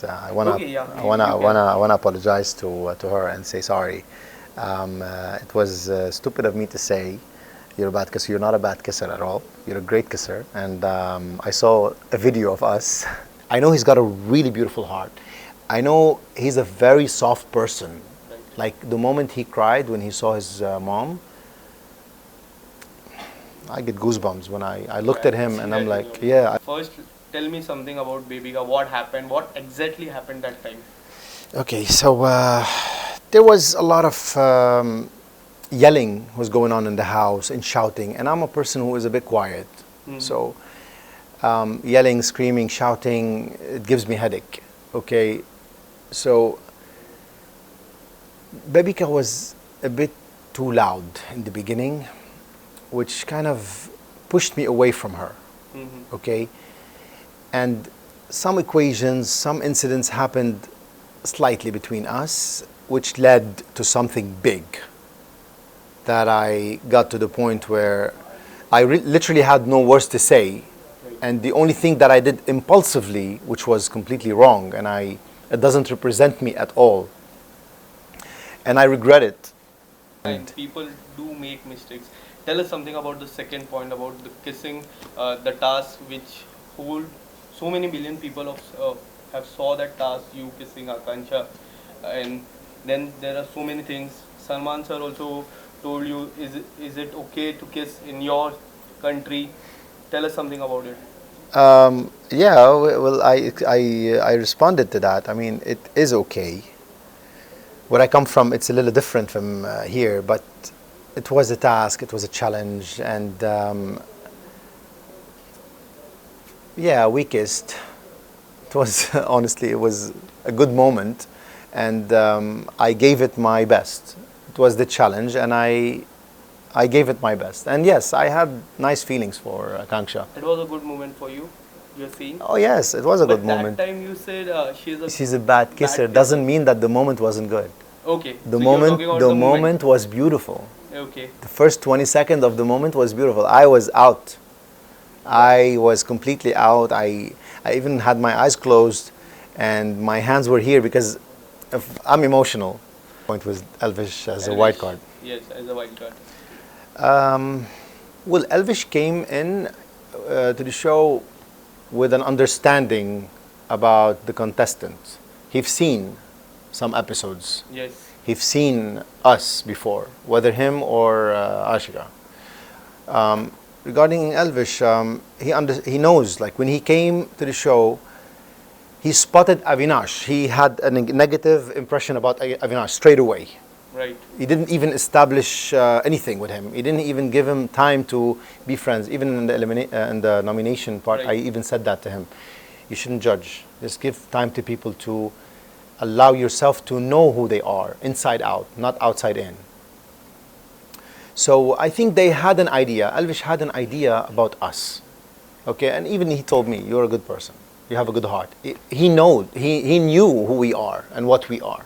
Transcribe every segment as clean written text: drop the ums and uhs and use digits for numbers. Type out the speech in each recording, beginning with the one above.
I Okay, yeah, wanna apologize to her and say sorry. It was stupid of me to say you're a bad kisser. You're not a bad kisser at all. You're a great kisser. And I saw a video of us. I know he's got a really beautiful heart. I know he's a very soft person. Like the moment he cried when he saw his mom, I get goosebumps when I looked at him and I'm like, yeah. First, tell me something about Baby Ka. What happened? What exactly happened that time? Okay, so there was a lot of yelling was going on in the house and shouting, and I'm a person who is a bit quiet. So yelling, screaming, shouting, it gives me headache. Okay, so Babika was a bit too loud in the beginning, which kind of pushed me away from her. Okay, and some equations, some incidents happened slightly between us, which led to something big that I got to the point where I literally had no words to say, and the only thing that I did impulsively, which was completely wrong, and it doesn't represent me at all, and I regret it. And people do make mistakes. Tell us something about the second point about the kissing, the task which hold so many billion people have saw that task, you kissing Akansha, and then there are so many things. Salman sir also told you, is it okay to kiss in your country? Tell us something about it. Yeah, well, I responded to that. I mean, it is okay. Where I come from, it's a little different from here, but it was a task, it was a challenge, and yeah, we kissed. It was honestly, it was a good moment, and I gave it my best. It was the challenge, and I gave it my best. And yes, I had nice feelings for Akanksha. It was a good moment for you. You're seeing. Oh yes, it was a good moment. That time you said she's a bad kisser. Doesn't mean that the moment wasn't good. Okay. The moment was beautiful. Okay. The first 20 seconds of the moment was beautiful. I was out. I was completely out. I even had my eyes closed and my hands were here because I'm emotional. Point was Elvish as a white card. Yes, as a white card. Well, Elvish came in to the show with an understanding about the contestants. He's seen some episodes. Yes. He's seen us before, whether him or Ashika. Regarding Elvish, he knows, like when he came to the show, he spotted Avinash. He had a negative impression about Avinash straight away. Right. He didn't even establish anything with him. He didn't even give him time to be friends. Even in the nomination part, right. I even said that to him. You shouldn't judge. Just give time to people to allow yourself to know who they are, inside out, not outside in. So I think they had an idea. Elvish had an idea about us. Okay, and even he told me, you're a good person. You have a good heart. He knew who we are and what we are.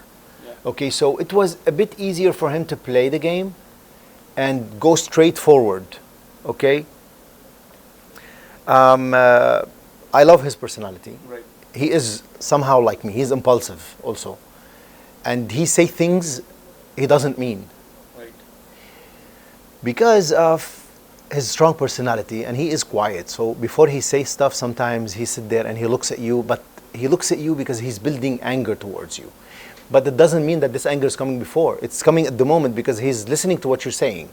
Okay, so it was a bit easier for him to play the game and go straight forward. Okay, I love his personality. Right. He is somehow like me. He's impulsive also, and he say things he doesn't mean. Right. Because of his strong personality, and he is quiet. So before he says stuff, sometimes he sit there and he looks at you, but he looks at you because he's building anger towards you. But it doesn't mean that this anger is coming before. It's coming at the moment because he's listening to what you're saying,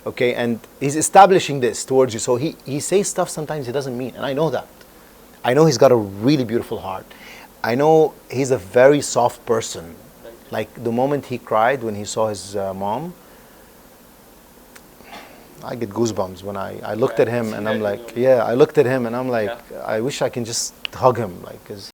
okay? And he's establishing this towards you. So he says stuff sometimes he doesn't mean, and I know that. I know he's got a really beautiful heart. I know he's a very soft person. Like the moment he cried when he saw his mom, I get goosebumps when I looked at him and I'm like, yeah, I looked at him and I'm like, I wish I can just hug him, like, 'cause